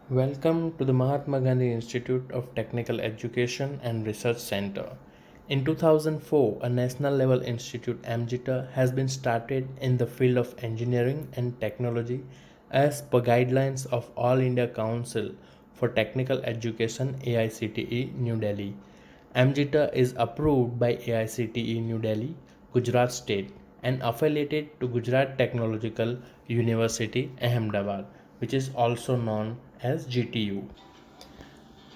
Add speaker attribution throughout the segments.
Speaker 1: Welcome to the Mahatma Gandhi Institute of Technical Education and Research Center. In 2004, a national level institute AMGITA has been started in the field of engineering and technology as per guidelines of All India Council for Technical Education AICTE New Delhi. AMGITA is approved by AICTE New Delhi, Gujarat State and affiliated to Gujarat Technological University Ahmedabad, which is also known as GTU.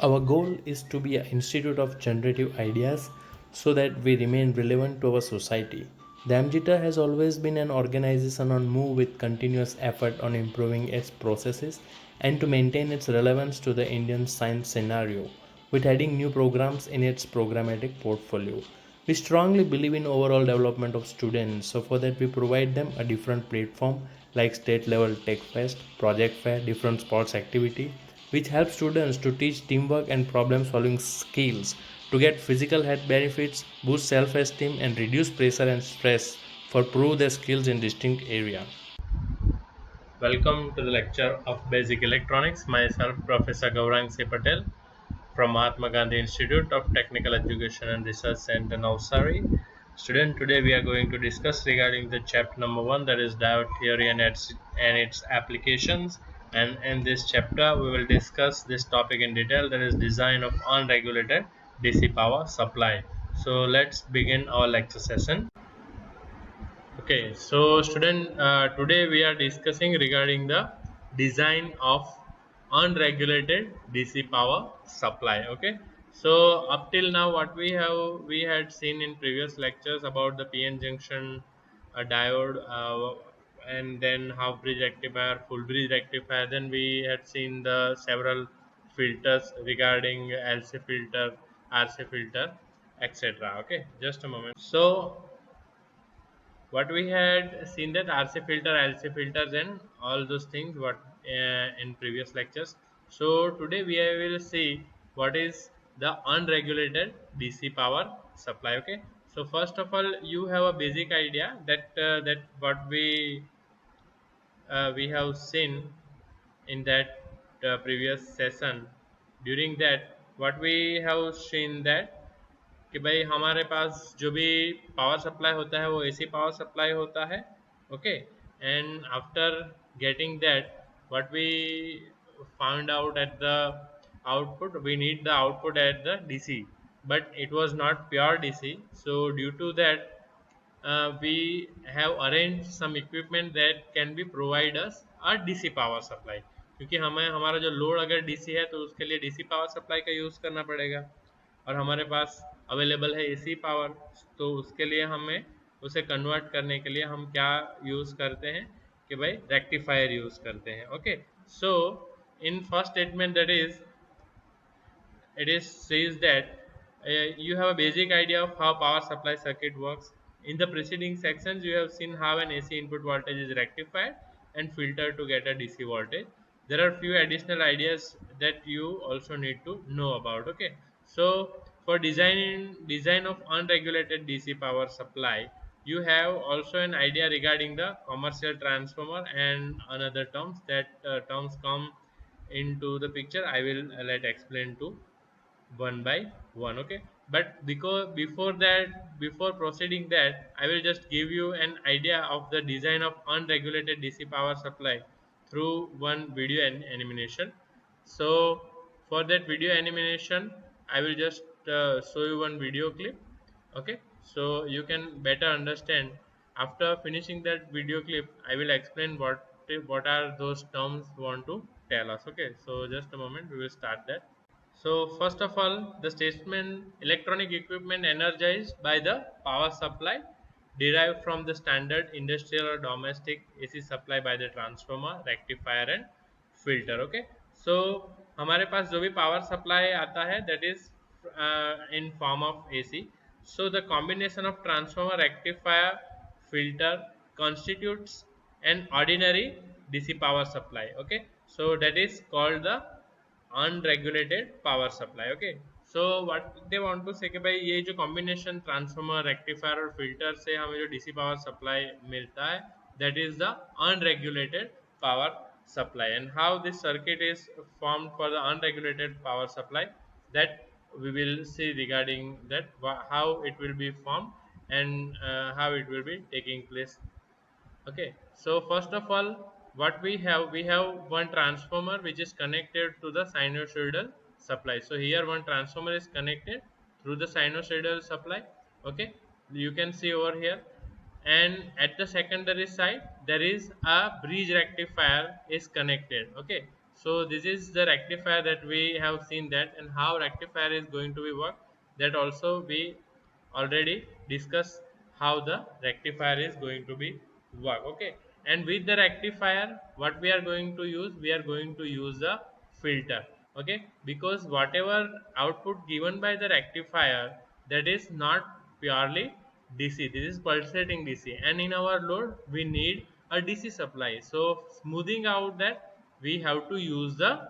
Speaker 1: Our goal is to be an institute of generative ideas so that we remain relevant to our society. The AMGITA has always been an organization on move with continuous effort on improving its processes and to maintain its relevance to the Indian science scenario, with adding new programs in its programmatic portfolio. We strongly believe in overall development of students, so for that we provide them a different platform like state level tech fest, project fair, different sports activity, which helps students to teach teamwork and problem solving skills to get physical health benefits, boost self esteem, and reduce pressure and stress for prove their skills in distinct area. Welcome to the lecture of Basic Electronics. Myself, Professor Gaurang C. Patel from Mahatma Gandhi Institute of Technical Education and Research Center, Navsari. Student, today we are going to discuss regarding the chapter number 1, that is diode theory and its applications. And in this chapter, we will discuss this topic in detail, that is design of unregulated DC power supply. So let's begin our lecture session. Okay, so student, today we are discussing regarding the design of unregulated DC power supply. Okay, so up till now, what we had seen in previous lectures about the PN junction, diode, and then half bridge rectifier, full bridge rectifier. Then we had seen the several filters regarding LC filter, RC filter, etc. Okay, just a moment. So what we had seen that RC filter, LC filters, and all those things what in previous lectures. So today we will see what is the unregulated DC power supply. Okay. So first of all, you have a basic idea that what we have seen in that previous session. During that, what we have seen that कि भाई हमारे पास जो भी power supply होता है वो AC power supply होता है. Okay. And after getting that what we found out at the output, we need the output at the DC, but it was not pure DC. So due to that, we have arranged some equipment that can be provide us a DC power supply. क्योंकि हमें हमारा जो load अगर DC है तो उसके लिए DC power supply का यूज़ करना पड़ेगा और हमारे पास अवेलेबल है एसी पावर. तो उसके लिए हमें उसे कन्वर्ट करने के लिए हम क्या यूज़ करते हैं कि भाई रेक्टिफायर यूज़ करते हैं. Okay. So in first statement that is it is says that you have a basic idea of how power supply circuit works. In the preceding sections, you have seen how an AC input voltage is rectified and filtered to get a DC voltage. There are few additional ideas that you also need to know about. Okay, so for design of unregulated DC power supply, you have also an idea regarding the commercial transformer and another terms. That terms come into the picture. I will let explain to one by one. Okay, but because before proceeding that, I will just give you an idea of the design of unregulated DC power supply through one video and animation. So for that video animation, I will just show you one video clip. Okay, so you can better understand. After finishing that video clip, I will explain what are those terms want to tell us. Okay, so just a moment, we will start that. So first of all, the statement electronic equipment energized by the power supply derived from the standard industrial or domestic AC supply by the transformer, rectifier and filter. Okay. So हमारे पास जो भी power supply आता है that is in form of AC. So the combination of transformer, rectifier, filter constitutes an ordinary DC power supply. Okay. So that is called the unregulated power supply. Okay. So what they want to say कि भाई ये जो combination transformer, rectifier और filter से हमें जो DC power supply मिलता है that is the unregulated power supply, and how this circuit is formed for the unregulated power supply, that we will see regarding that how it will be formed, and how it will be taking place. Okay, so first of all, what we have one transformer which is connected to the sinusoidal supply. So here one transformer is connected through the sinusoidal supply. Okay, you can see over here, and at the secondary side there is a bridge rectifier is connected. Okay, so this is the rectifier that we have seen that, and how rectifier is going to be work, that also we already discussed how the rectifier is going to be work. Okay, and with the rectifier what we are going to use, we are going to use the filter. Okay, because whatever output given by the rectifier, that is not purely DC, this is pulsating DC, and in our load we need a DC supply. So smoothing out that, we have to use the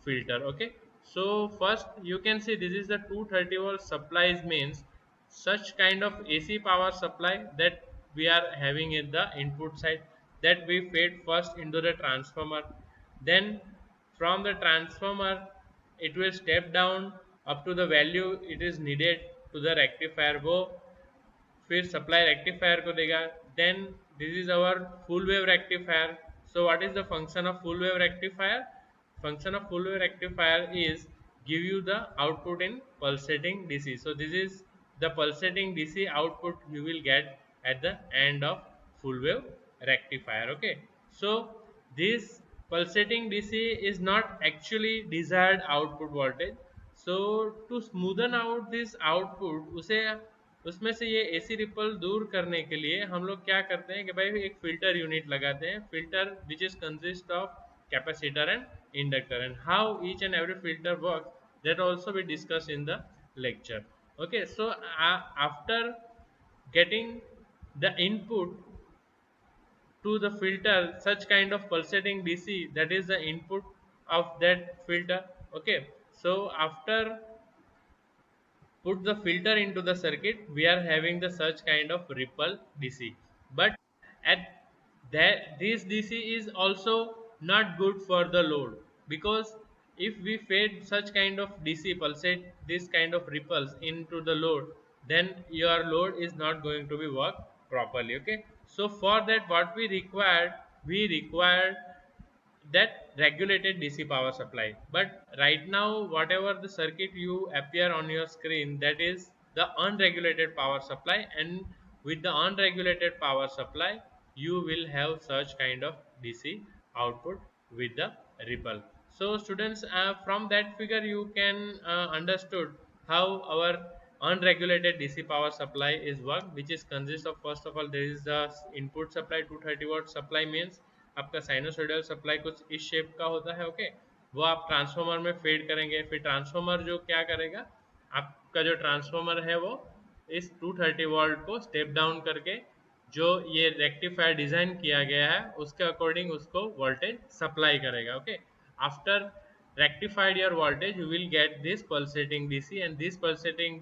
Speaker 1: filter. Okay, so first you can see this is the 230-volt supplies, means such kind of AC power supply that we are having in the input side, that we fed first into the transformer, then from the transformer it will step down up to the value it is needed to the rectifier, वो फिर supply rectifier को देगा. Then this is our full wave rectifier. So what is the function of full wave rectifier? Function of full wave rectifier is give you the output in pulsating DC. So this is the pulsating DC output you will get at the end of full wave rectifier. Okay, so this pulsating DC is not actually desired output voltage. So to smoothen out this output, उसे उसमें से ये AC ripple दूर करने के लिए हम लोग क्या करते हैं कि भाई एक फिल्टर यूनिट लगाते हैं. Filter which is consist of capacitor and inductor, and how each and every filter works, that also we discuss in the lecture. Okay, so after getting the input to the filter such kind of pulsating DC, that is the input of that filter. Okay, so after put the filter into the circuit, we are having the such kind of ripple DC. But at that, this DC is also not good for the load, because if we fed such kind of DC pulsate this kind of ripples into the load, then your load is not going to be work properly. Okay, so for that what we required that regulated DC power supply. But right now whatever the circuit you appear on your screen, that is the unregulated power supply, and with the unregulated power supply you will have such kind of DC output with the ripple. So students, from that figure you can understood how our unregulated DC power supply is work, which is consists of, first of all there is the input supply 230 watt supply, means आपका sinusoidal supply कुछ इस shape का होता है. Okay, वो आप transformer में fade करेंगे. फिर ट्रांसफॉर्मर जो क्या करेगा, आपका जो ट्रांसफॉर्मर है वो इस 230 वोल्ट को स्टेप डाउन करके जो ये रेक्टिफायर डिजाइन किया गया है उसके अकॉर्डिंग उसको वोल्टेज सप्लाई करेगा. Okay, after rectified your voltage you will get this pulsating DC, and this pulsating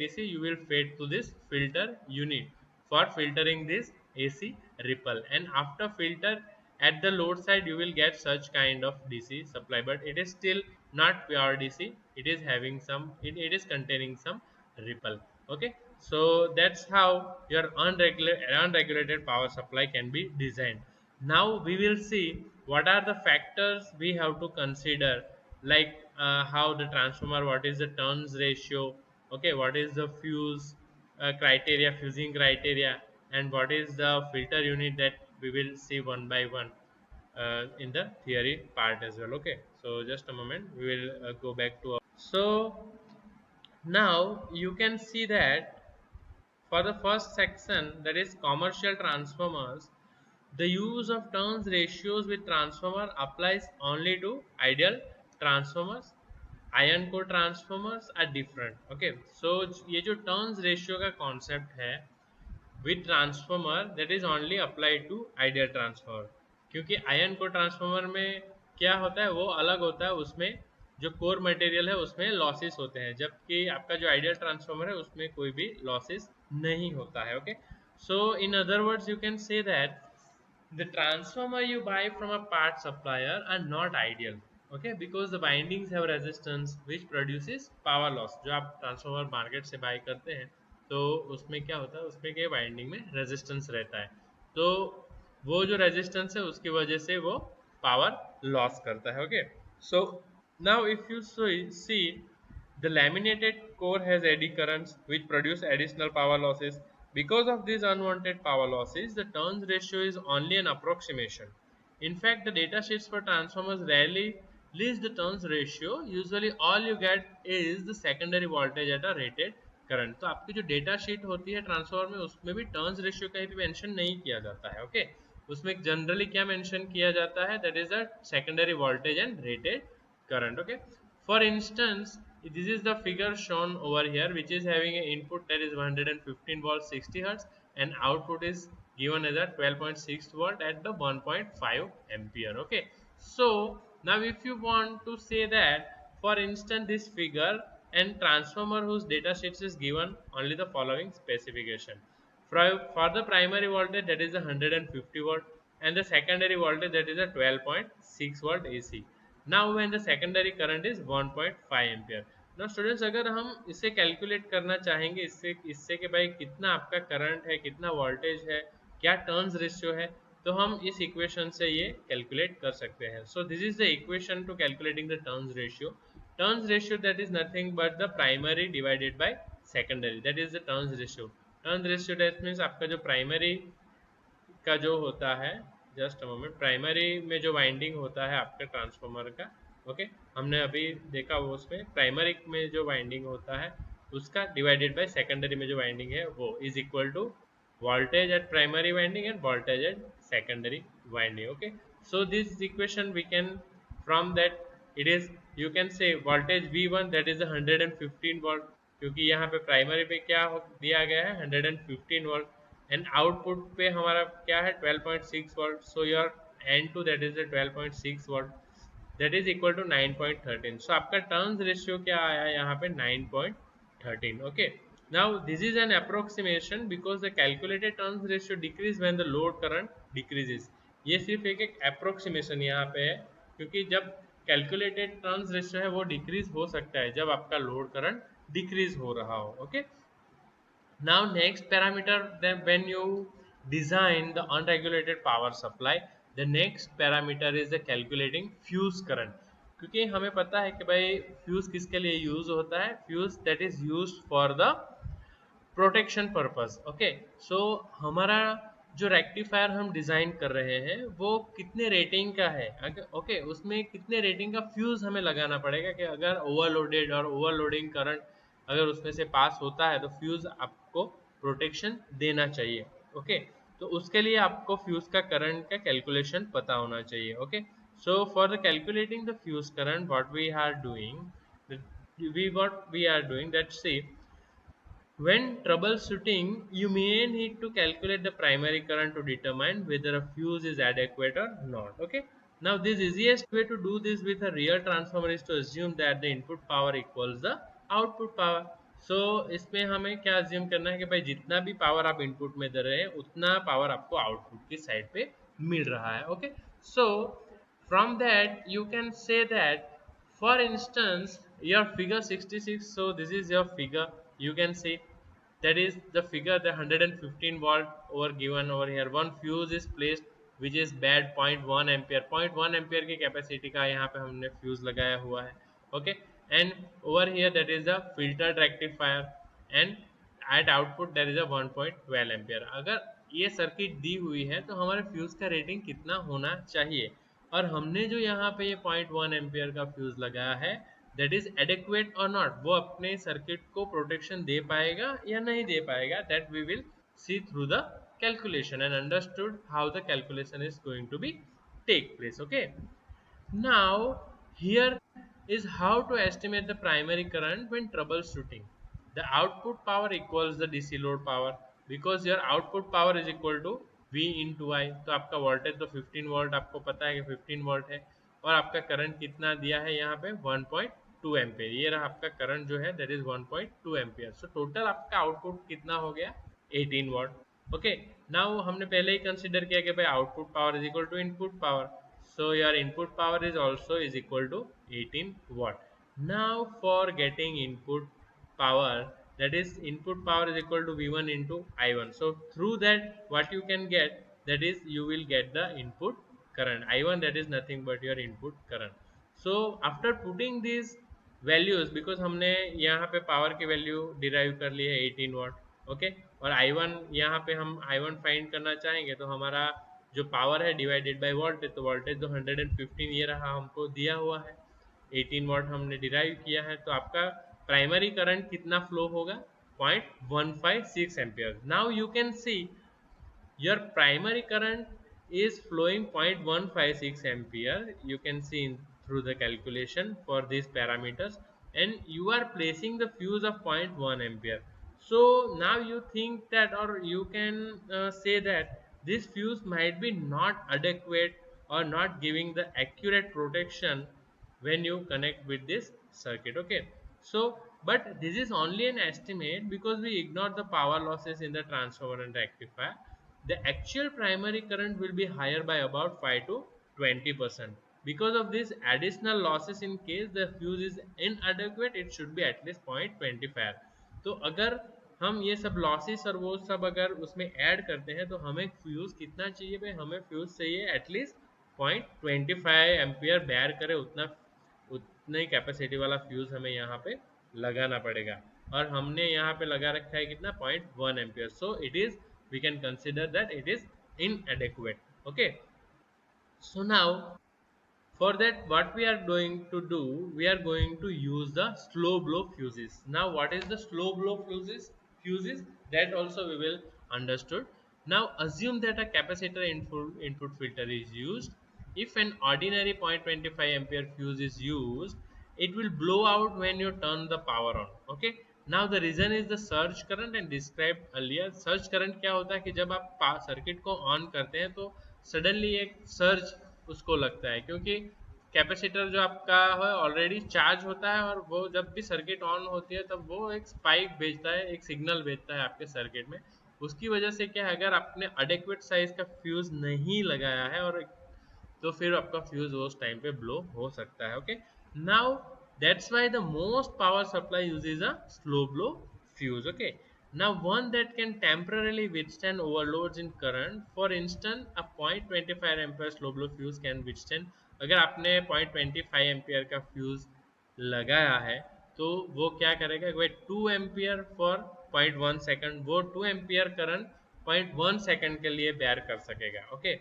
Speaker 1: DC you will feed to this filter unit for filtering this AC ripple, and after filter at the load side you will get such kind of DC supply, but it is still not pure DC, it is having some it is containing some ripple. Okay, so that's how your unregulated power supply can be designed. Now we will see what are the factors we have to consider, like how the transformer, what is the turns ratio, okay, what is the fusing criteria, and what is the filter unit, that we will see one by one in the theory part as well. Okay, so just a moment, we will go back to so now you can see that for the first section, that is commercial transformers, the use of turns ratios with transformer applies only to ideal transformers. Iron core transformers are different. Okay, so ये जो turns ratio का concept है with transformer, that is only applied to ideal transformer, क्योंकि ion को transformer में क्या होता है वो अलग होता है, उसमें जो कोर मटेरियल है उसमें लॉसेस होते हैं, जबकि आपका जो आइडियल ट्रांसफॉर्मर है उसमें कोई भी लॉसेस नहीं होता है. Okay, so in other words you can say that The transformer you buy from a part supplier are not ideal, okay, because the windings have resistance which produces power loss. जो आप transformer market से bye करते हैं तो उसमें क्या होता है, उसमें के वाइंडिंग में रेजिस्टेंस रहता है, तो वो जो रेजिस्टेंस है उसकी वजह से वो पावर लॉस करता है, okay. So now if you see, the laminated core has eddy currents which produce additional power losses. Because of these unwanted power losses, the turns ratio is only an approximation. In fact, the data sheets for transformers rarely list the turns ratio. Usually, all you get is the secondary voltage at a rated current. तो आपकी जो data sheet होती है transformer में उसमें भी turns ratio कहीं भी मेंशन नहीं किया जाता है, ओके. उसमें जनरली क्या मेंशन किया जाता है, that is a secondary voltage and rated current, okay. For instance, this is the figure shown over here, which is having an input that is 115 volts 60 hertz and output is given as a 12.6 volt at the 1.5 ampere, okay. So now if you want to say that, for instance, this figure and transformer whose data sheets is given only the following specification. For the primary voltage, that is 150 volt, and the secondary voltage, that is a 12.6 volt AC. Now when the secondary current is 1.5 ampere. Now students, अगर हम इसे calculate करना चाहेंगे, इससे इससे कि भाई कितना आपका करंट है, कितना वोल्टेज है, क्या टर्न्स रेशियो है, तो हम इस इक्वेशन से ये कैलकुलेट कर सकते हैं. So this is the equation two calculating the turns ratio. Turns ratio that is nothing but the primary divided by secondary, that is the turns ratio. Turns ratio that means आपका जो primary का जो होता है, just a moment, primary में जो winding होता है आपके ट्रांसफॉर्मर का, ओके, हमने अभी देखा वो उसमें प्राइमरी में जो वाइंडिंग होता है उसका डिवाइडेड बाय सेकेंडरी में जो वाइंडिंग है वो is equal to voltage at primary winding and voltage at secondary winding, okay. So this equation we can, from that it is, you can say voltage V1 that is 115 volt, क्योंकि यहाँ पे primary पे क्या दिया गया है 115 volt and output पे हमारा क्या है 12.6 volt. So your N2 that is the 12.6 volt, that is equal to 9.13. So आपका टर्न्स रेशियो क्या आया यहाँ पे 9.13, okay. Now this is an approximation because the calculated turns ratio decrease when the load current decreases. ये सिर्फ एक approximation यहाँ पे है, क्योंकि जब calculated turns ratio है वो decrease हो सकता है जब आपका load current decrease हो रहा हो, okay. Now next parameter, then when you design the unregulated power supply, the next parameter is the calculating fuse current. क्योंकि हमें पता है कि भाई फ्यूज किसके लिए यूज होता है, fuse that is used for the protection purpose, okay. So हमारा जो रेक्टिफायर हम डिजाइन कर रहे हैं वो कितने रेटिंग का है, ओके, उसमें कितने रेटिंग का फ्यूज हमें लगाना पड़ेगा कि अगर ओवरलोडेड और ओवरलोडिंग करंट अगर उसमें से पास होता है तो फ्यूज आपको प्रोटेक्शन देना चाहिए, ओके. तो उसके लिए आपको फ्यूज का करंट का कैलकुलेशन पता होना चाहिए, okay. So for the calculating the fuse current what we are doing that see, when troubleshooting, you may need to calculate the primary current to determine whether a fuse is adequate or not. Okay. Now, this easiest way to do this with a real transformer is to assume that the input power equals the output power. So, इसमें हमें क्या assume करना है कि भाई जितना भी power आप इनपुट में दे रहे हैं उतना पावर आपको आउटपुट की साइड पे मिल रहा है, okay. So from that you can say that, for instance, your figure 66, so this is your figure, you can see that is the figure, the 115 volt over given over here, one fuse is placed which is bad 0.1 ampere, 0.1 ampere की capacity का यहाँ पे हमने fuse लगाया हुआ है, okay. And over here that is the filtered rectifier and at output that is a 1.12 ampere. अगर ये सर्किट दी हुई है तो हमारे फ्यूज का रेटिंग कितना होना चाहिए, और हमने जो यहाँ पे ये 0.1 एम्पियर का फ्यूज लगाया है दैट इज एडिक्वेट और नॉट, वो अपने सर्किट को प्रोटेक्शन दे पाएगा या नहीं दे पाएगा, that we will see through the calculation and understood how the calculation is going to be take place, okay. Now, here is how to estimate the primary current when troubleshooting. The output power equals the DC load power, because your output power is equal to V into I. तो आपका voltage तो 15 volt आपको पता है कि 15 volt है, और आपका करंट कितना दिया है यहाँ पे 1.2 एम्पियर. ये रहा आपका करंट जो है that is 1.2 ampere. So total आपका आउटपुट कितना हो गया 18 वोल्ट. ओके। नाउ हमने पहले ही कंसिडर किया कि भाई output power is equal to input power, so your input power is also is equal to 18 watt. Now for getting input power, that is input power is equal to V1 into I1. So through that what you can get, that is you will get the input current I1, that is nothing but your input current. So after putting these values, because हमने यहाँ पे power की value derive कर ली है 18 वाट, okay. और I1 यहाँ पे हम I1 फाइंड करना चाहेंगे तो हमारा जो पावर है डिवाइडेड बाय वोल्टेज, तो वोल्टेज तो 115 ये रहा हमको दिया हुआ है, 18 वाट हमने डिराइव किया है, तो आपका प्राइमरी करंट कितना फ्लो होगा, 0.156 ampere. Now you can see your primary current is flowing 0.156 ampere, you can see through the calculation for these parameters, and you are placing the fuse of 0.1 ampere. So now you think that, or you can say that this fuse might be not adequate or not giving the accurate protection when you connect with this circuit, okay. So but this is only an estimate because we ignore the power losses in the transformer and rectifier. The actual primary current will be higher by about 5 to 20%. Because of this additional losses, in case the fuse is inadequate, it should be at least 0.25. तो अगर हम ये सब losses और वो सब अगर उसमें ऐड करते हैं तो हमें फ्यूज कितना चाहिए भाई, हमें फ्यूज चाहिए एटलीस्ट 0.25 एम्पियर बैर करे, उतना उतने कैपेसिटी वाला फ्यूज हमें यहाँ पे लगाना पड़ेगा, और हमने यहाँ पे लगा रखा है कितना, 0.1 ampere. So it is, we can consider that it is inadequate, okay. So now for that what we are going to do, we are going to use the slow blow fuses. Now what is the slow blow fuses, that also we will understood. Now assume that a capacitor input filter is used. If an ordinary 0.25 ampere fuse is used, it will blow out when you turn the power on, okay. Now the reason is the surge current and described earlier. surge current क्या होता है कि जब आप circuit को on करते हैं तो सडनली एक सर्ज उसको लगता है, क्योंकि कैपेसिटर जो आपका है ऑलरेडी चार्ज होता है, और वो जब भी सर्किट ऑन होती है तब वो एक स्पाइक भेजता है, एक सिग्नल भेजता है आपके सर्किट में. उसकी वजह से क्या है, अगर आपने अडेक्वेट साइज का फ्यूज नहीं लगाया है और तो फिर आपका फ्यूज उस टाइम पे ब्लो हो सकता है, okay. Now that's why the most power supply uses a slow blow fuse, okay. Now one that can temporarily withstand overloads in current, for instance a 0.25 ampere slow blow fuse can withstand. अगर आपने 0.25 ampere का fuse लगाया है तो वो क्या करेगा, भाई 2 एम्पियर फॉर 0.1 सेकंड, वो 2 एम्पियर करंट 0.1 सेकंड के लिए बेयर कर सकेगा, okay.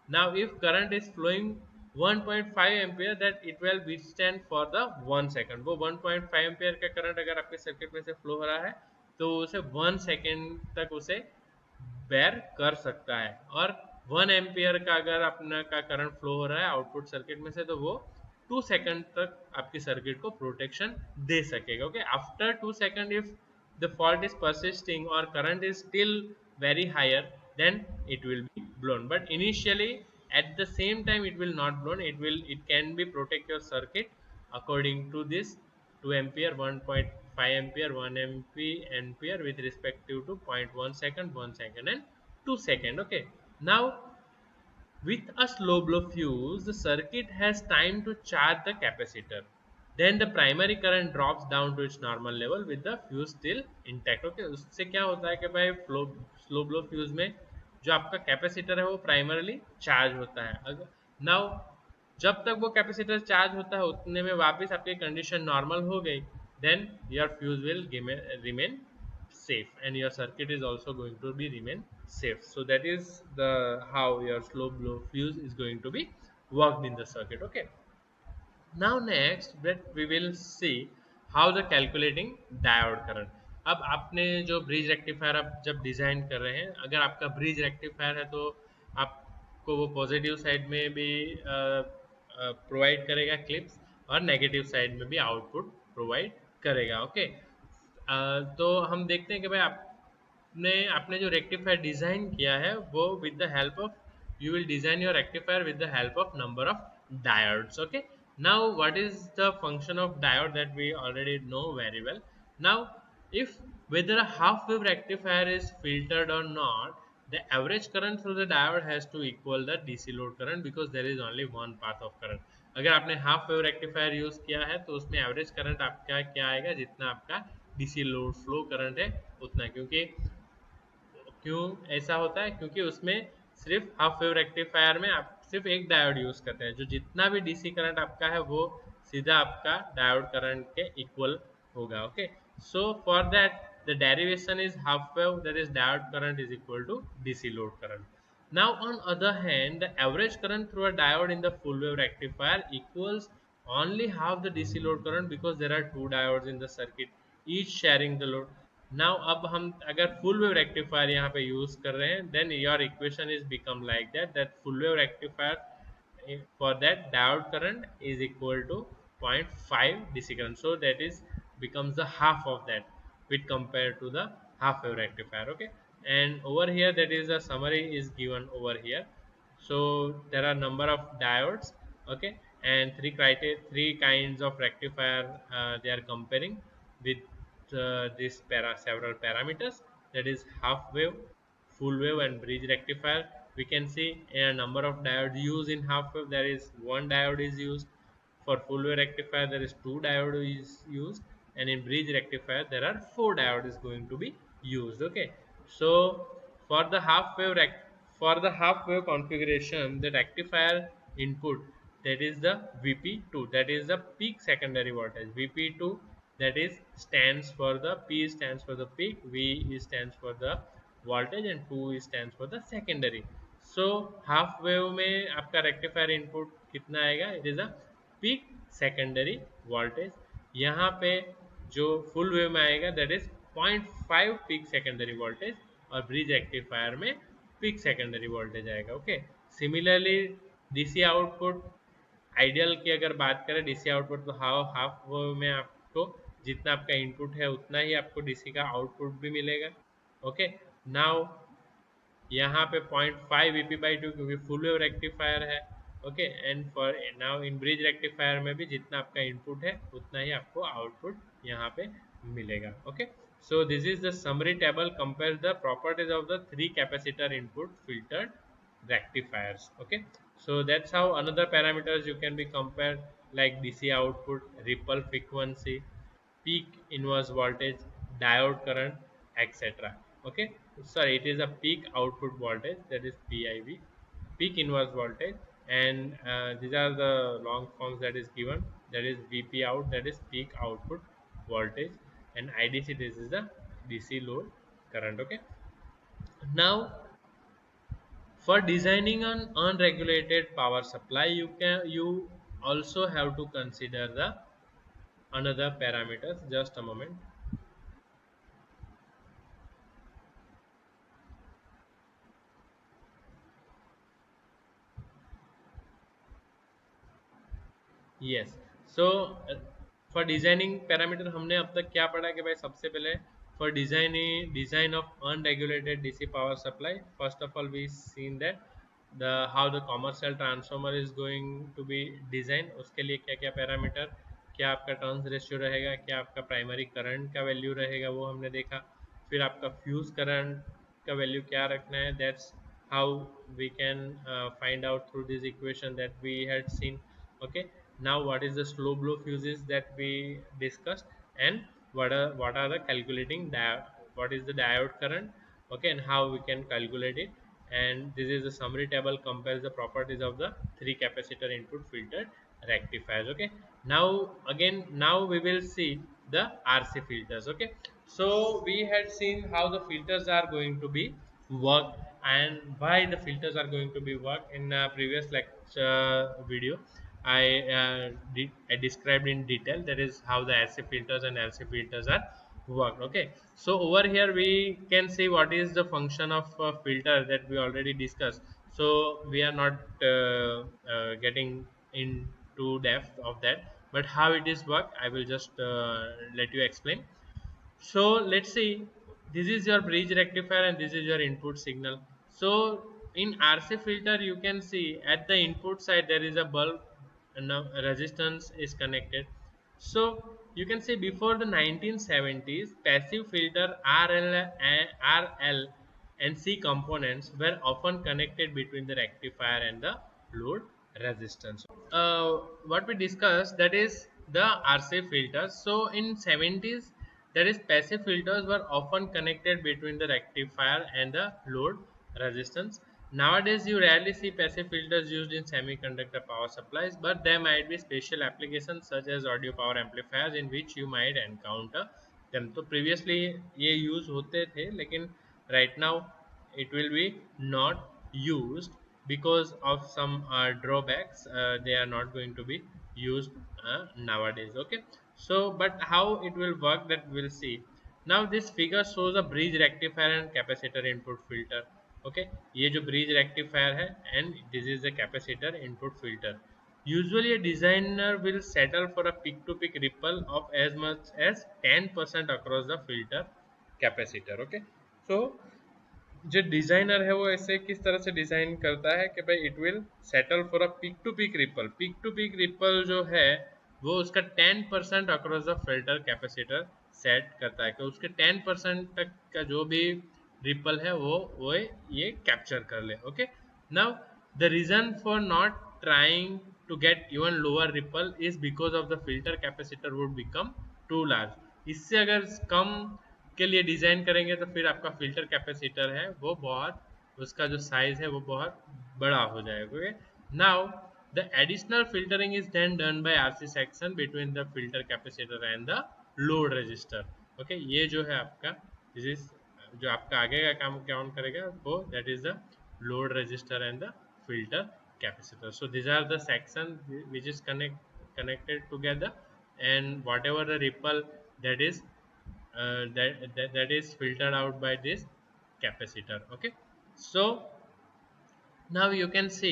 Speaker 1: Now if current is flowing 1.5 ampere, that it will withstand for the 1 second. वो 1.5 एम्पियर का करंट अगर आपके सर्किट में से फ्लो हो रहा है तो उसे 1 सेकंड तक उसे बेयर कर सकता है, और 1 एम्पियर का अगर अपना का करंट फ्लो हो रहा है आउटपुट सर्किट में से तो वो 2 सेकंड तक आपकी सर्किट को प्रोटेक्शन दे सकेगा, okay. After 2 second if the fault is persisting or current is still very higher, then it will be blown, but initially at the same time it will not blown, it can be protect your circuit according to this 2 ampere, 1.5 ampere, 1 ampere with respective to 0.1 second, 1 second and 2 second, okay. Now with a slow blow fuse, the circuit has time to charge the capacitor. Then the primary current drops down to its normal level with the fuse still intact. Okay, उससे क्या होता है कि भाई slow blow fuse में जो आपका capacitor है वो प्राइमरली चार्ज होता है. अगर नाउ जब तक वो कैपेसिटर चार्ज होता है उतने में वापस आपकी कंडीशन नॉर्मल हो गई, then your fuse will remain safe and your circuit is also going to be remain safe. So that is the how your slow blow fuse is going to be worked in the circuit, okay. Now next that we will see how the calculating diode current. अब आपने जो bridge rectifier आप जब design कर रहे हैं, अगर आपका ब्रिज रेक्टिफायर है तो आपको वो पॉजिटिव साइड में भी प्रोवाइड करेगा क्लिप्स, और नेगेटिव साइड में भी आउटपुट प्रोवाइड करेगा, ओके. तो हम देखते हैं कि भाई आपने जो रेक्टिफायर डिजाइन किया है वो with the help of, you will design your rectifier with the help of number of diodes, okay. Now what is the function of diode, that we already know very well. Now if whether a half wave rectifier is filtered or not, the average current through the diode has to equal the DC load current because there is only one path of current. अगर आपने half wave rectifier use किया है तो उसमें average current आपका क्या आएगा, जितना आपका डीसी लोड फ्लो करंट है उतना, क्योंकि क्यों ऐसा होता है, क्योंकि उसमें सिर्फ हाफ वेव रेक्टिफायर में आप सिर्फ एक डायोड यूज करते हैं, जो जितना भी डीसी करंट आपका है वो सीधा आपका डायोड करंट के इक्वल होगा. Okay, so for that the derivation is half wave, that is diode current is equal to DC load current. Now on other hand, the average current through a diode in the full wave rectifier equals only half the DC load current because there are two diodes in the circuit, each sharing the load. Now अब हम अगर full wave rectifier यहाँ पे use कर रहे हैं, then your equation is become like that, that full wave rectifier for that diode current is equal to 0.5 DC current, so that is becomes the half of that with compared to the half wave rectifier. Okay, and over here that is the summary is given over here. So there are number of diodes, okay, and three kinds of rectifier they are comparing with this several parameters, that is half wave, full wave and bridge rectifier. We can see a number of diodes used in half wave, there is one diode is used. For full wave rectifier there is two diode is used, and in bridge rectifier there are four diode is going to be used. Okay, so for the half wave for the half wave configuration, the rectifier input, that is the VP2, that is the peak secondary voltage. VP2 that is stands for the P stands for the peak, V stands for the voltage and 2 stands for the secondary. So half wave में आपका rectifier input कितना आएगा, it is a peak secondary voltage. यहाँ पे जो full wave में आएगा that is 0.5 peak secondary voltage, और bridge rectifier में peak secondary voltage आएगा. Okay, similarly DC output ideal की अगर बात करें डीसी आउटपुट, तो हाफ में आपको जितना आपका इनपुट है उतना ही आपको डीसी का आउटपुट भी मिलेगा. ओके, नाउ यहाँ पे 0.5 Vp/2 क्योंकि फुल वेव रेक्टिफायर है. Okay, and for now in bridge rectifier में भी जितना आपका इनपुट है उतना ही आपको आउटपुट यहाँ पे मिलेगा. Okay, so this is the summary table compares the properties of the three capacitor input filtered rectifiers. Okay, so that's how another parameters you can be compared, like DC output, ripple frequency, peak inverse voltage, diode current, etc. Okay, sorry, it is a peak output voltage, that is PIV, peak inverse voltage, and these are the long forms that is given, that is VP out, that is peak output voltage, and IDC, this is the DC load current. Okay, now for designing an unregulated power supply, you also have to consider the another parameters. Just a moment. Yes, so for designing parameter हमने अब तक क्या पढ़ा कि भाई सबसे पहले for design of unregulated DC power supply, first of all we seen that the how the commercial transformer is going to be design. उसके लिए क्या क्या पैरामीटर, क्या आपका टर्न्स रेशियो रहेगा, क्या आपका प्राइमरी करंट का वैल्यू रहेगा, वो हमने देखा. फिर आपका फ्यूज करंट का वैल्यू क्या रखना है, that's how we can find out through this equation that we had seen. Okay, now what is the slow blow fuses that we discussed, and what are the calculating what is the diode current, okay, and how we can calculate it. And this is the summary table compares the properties of the three capacitor input filtered rectifiers. Okay, now again, now we will see the RC filters. Okay, so we had seen how the filters are going to be work and why the filters are going to be work in a previous lecture video. I described in detail, that is how the RC filters and LC filters are worked. Okay, so over here we can see what is the function of a filter that we already discussed, so we are not getting into depth of that, but how it is work I will just let you explain. So let's see, this is your bridge rectifier and this is your input signal. So in RC filter you can see at the input side there is a bulb and now resistance is connected. So you can see before the 1970s passive filter RL and C components were often connected between the rectifier and the load resistance. What we discussed, that is the RC filters. So in 70s, that is passive filters were often connected between the rectifier and the load resistance. Nowadays you rarely see passive filters used in semiconductor power supplies, but there might be special applications such as audio power amplifiers in which you might encounter them. तो previously ये use होते थे, लेकिन right now it will be not used because of some drawbacks. They are not going to be used nowadays. Okay, so but how it will work, that we'll see. Now this figure shows a bridge rectifier and capacitor input filter. Okay, ये जो bridge rectifier है and this is a capacitor input filter. Usually a designer will settle for a peak to peak ripple of as much as 10% across the filter capacitor. Okay, so जो designer है वो ऐसे किस तरह से design करता है कि भाई it will settle for a peak to peak ripple जो है वो उसका 10% across the filter capacitor set करता है कि उसके 10% तक का जो भी रिपल है वो ये कैप्चर कर ले. Okay, now the reason for not trying to get even lower ripple is because of the filter capacitor would become too large. इससे अगर कम के लिए डिजाइन करेंगे तो फिर आपका फिल्टर कैपेसिटर है वो बहुत, उसका जो साइज है वो बहुत बड़ा हो जाएगा. Now the additional filtering is then done by RC section between the filter capacitor and the load resistor. Okay, ये जो है आपका दिस इज जो आपका आगे का काम काउंट करेगा वो that is the load register and the filter capacitor. So these are the section which is connected together, and whatever the ripple that is that is filtered out by this capacitor. Okay, so now you can see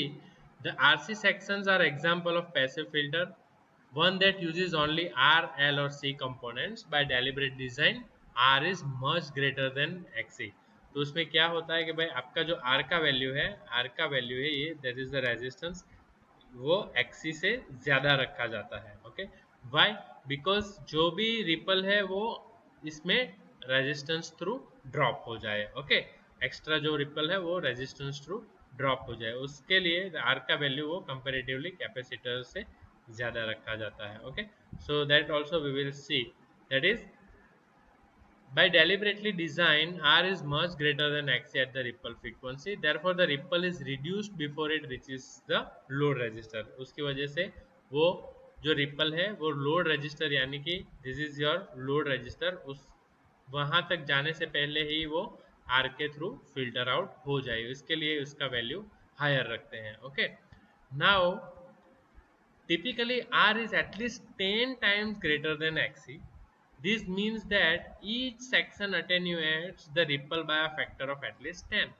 Speaker 1: the RC sections are example of passive filter, one that uses only R, L or C components. By deliberate design, R is much greater than XC. तो उसमें क्या होता है कि भाई आपका जो R का वैल्यू है, ये that is the resistance, वो XC से ज़्यादा रखा जाता है. Okay, Y? बिकॉज जो भी रिपल है वो इसमें रेजिस्टेंस थ्रू ड्रॉप हो जाए. ओके, एक्स्ट्रा जो रिपल है वो रेजिस्टेंस थ्रू ड्रॉप हो जाए, उसके लिए आर का वैल्यू वो कंपेरेटिवली कैपेसिटर से ज़्यादा रखा जाता है. Okay, so that also we will see, that is by deliberately design, R is much greater than Xc at the ripple frequency. Therefore, the ripple is reduced before it reaches the load register. उसकी वजह से वो जो ripple है वो load register यानी कि this is your load register, उस वहां तक जाने से पहले ही वो आर के थ्रू फिल्टर आउट हो जाए. इसके लिए उसका वैल्यू हायर रखते हैं. Okay, now typically R is at least 10 times greater than Xc. This means that each section attenuates the ripple by a factor of at least 10.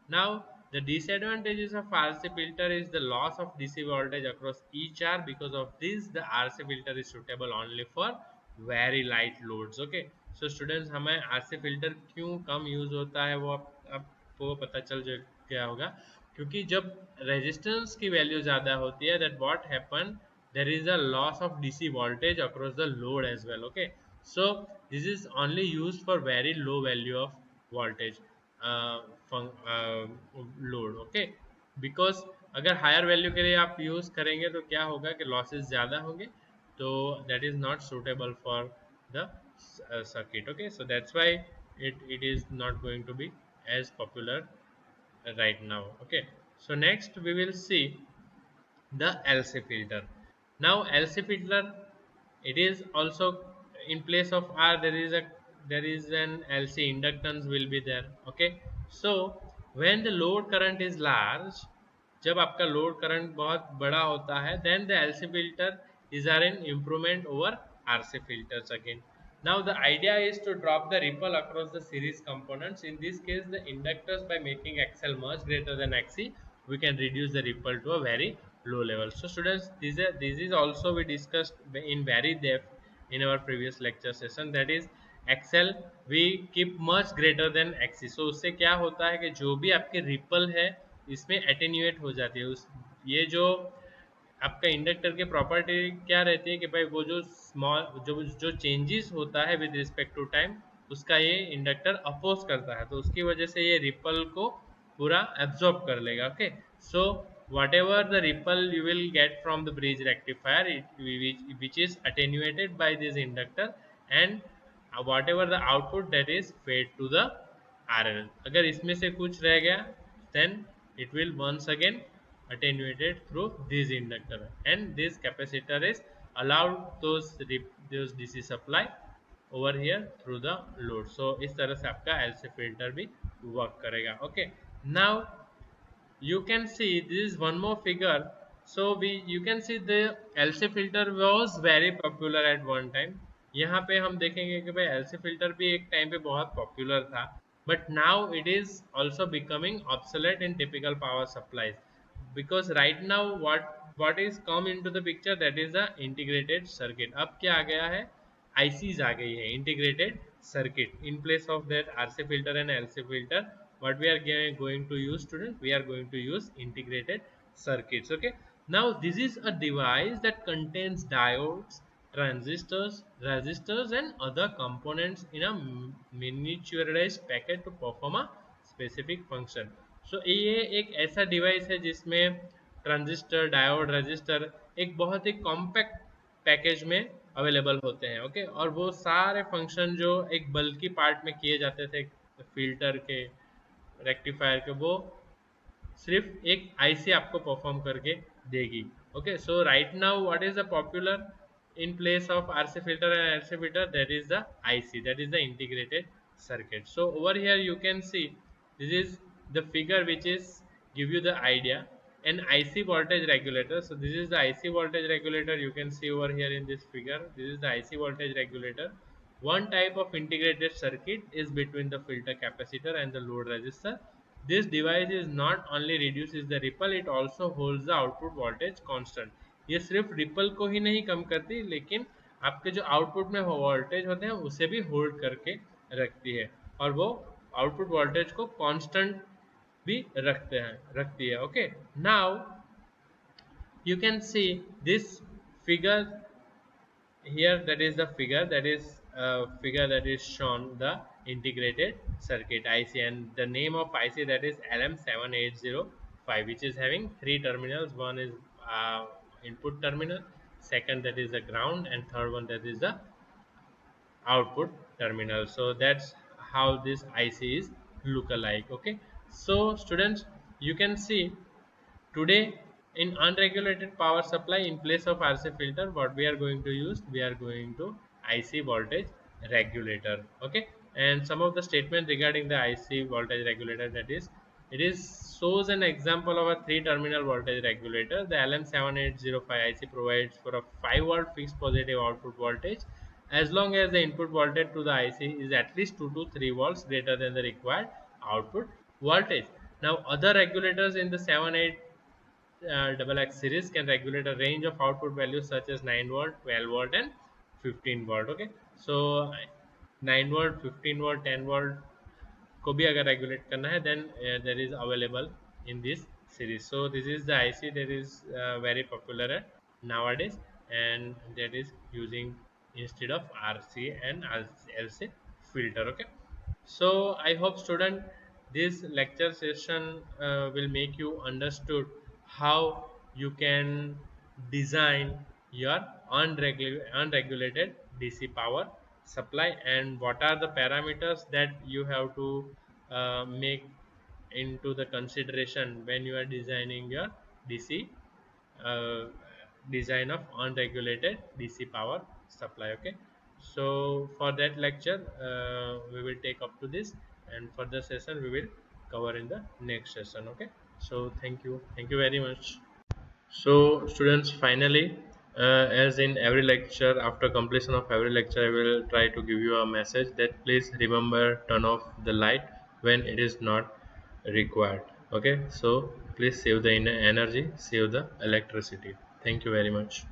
Speaker 1: Now, the disadvantages of RC filter is the loss of DC voltage across each R. Because of this, the RC filter is suitable only for very light loads. Okay, so students, हमें RC filter क्यों कम use होता है वो आपको पता चल गया होगा, क्योंकि जब रेजिस्टेंस की वैल्यू ज़्यादा होती है, that what happen, there is a loss of DC voltage across the load as well. Okay, so this is only used for very low value of voltage load. Okay, because अगर higher value के लिए आप use करेंगे तो क्या होगा कि losses ज़्यादा होंगे, तो that is not suitable for the circuit. Okay, so that's why it is not going to be as popular right now. Okay, so next we will see the LC filter. Now LC filter, it is also in place of R there is an LC inductance will be there. Okay, so when the load current is large, जब आपका load current बहुत बड़ा होता है, then the LC filter is an improvement over RC filters again. Now the idea is to drop the ripple across the series components. In this case, the inductors, by making XL much greater than XC, we can reduce the ripple to a very low level. So students, this is also we discussed in very depth in our previous lecture session, that is XL we keep much greater than XC. so उससे क्या होता है कि जो भी आपके ripple है इसमें एटेन्यूएट हो जाती है. उस ये जो आपका इंडक्टर की प्रॉपर्टी क्या रहती है कि भाई वो जो स्मॉल जो चेंजेस होता है विद रिस्पेक्ट टू टाइम, उसका ये इंडक्टर अपोज करता है, तो उसकी वजह से ये रिपल को पूरा एब्जॉर्ब कर लेगा. Okay, so whatever the ripple you will get from the bridge rectifier, which is attenuated by this inductor, and whatever the output that is fed to the RL. अगर इसमें से कुछ रह गया, then it will once again attenuated through this inductor, and this capacitor is allowed those DC supply over here through the load. So इस तरह से आपका LC filter भी work करेगा. Okay, now you can see this is one more figure. So you can see the LC filter was very popular at one time. यहाँ पे हम देखेंगे कि भाई LC filter भी एक टाइम पे बहुत पॉपुलर था, but now it is also becoming obsolete in typical power supplies, because right now what is come into the picture, that is the integrated circuit. अब क्या आ गया है, ICs आ गई है, integrated circuit. In place of that RC filter and LC filter, what we are going to use, student, we are going to use integrated circuits. Okay, now this is a device that contains diodes, transistors, resistors and other components in a miniaturized packet to perform a specific function. So ये एक ऐसा device है जिसमें transistor, diode, register एक बहुत ही compact package में available होते हैं. ओके, और वो सारे फंक्शन जो एक बल्कि पार्ट में किए जाते थे फिल्टर के, रेक्टिफायर के, वो सिर्फ एक आईसी आपको परफॉर्म करके देगी. Okay, so right now what is the popular in place of RC filter and LC filter, that is the IC, that is the integrated circuit. So over here you can see this is the figure which is give you the idea, an IC voltage regulator. So this is the IC voltage regulator, you can see over here in this figure. This is the IC voltage regulator. One type of integrated circuit is between the filter capacitor and the load resistor. This device is not only reduces the ripple, it also holds the output voltage constant. ये सिर्फ ripple को ही नहीं कम करती, लेकिन आपके जो output में voltage होते हैं उसे भी होल्ड करके रखती है, और वो आउटपुट वोल्टेज को कांस्टेंट भी रखती है. Okay, now you can see this figure here, that is the figure, that is figure that is shown the integrated circuit IC, and the name of IC, that is LM7805, which is having three terminals. One is input terminal, second that is the ground, and third one that is the output terminal. So that's how this IC is look alike. Okay, so students, you can see today in unregulated power supply, in place of RC filter, what we are going to use, we are going to IC voltage regulator. Okay, and some of the statement regarding the IC voltage regulator, that is, it is shows an example of a 3-terminal voltage regulator. The LM7805 IC provides for a 5-volt fixed positive output voltage as long as the input voltage to the IC is at least 2 to 3 volts greater than the required output voltage. Now other regulators in the 78 double X series can regulate a range of output values such as 9 volt, 12 volt and 15 volt. Okay, so 9 volt, 15 volt, 10 volt को भी अगर regulate करना है, then there is available in this series. So this is the IC that is very popular nowadays, and that is using instead of RC and LC filter. Okay, so I hope student this lecture session will make you understood how you can design your unregulated DC power supply, and what are the parameters that you have to make into the consideration when you are designing your DC uh, design of unregulated DC power supply. Okay, so for that lecture we will take up to this, and further session we will cover in the next session. Okay, so thank you very much. So students, finally, as in every lecture, after completion of every lecture, I will try to give you a message that please remember turn off the light when it is not required. Okay, so please save the energy, save the electricity. Thank you very much.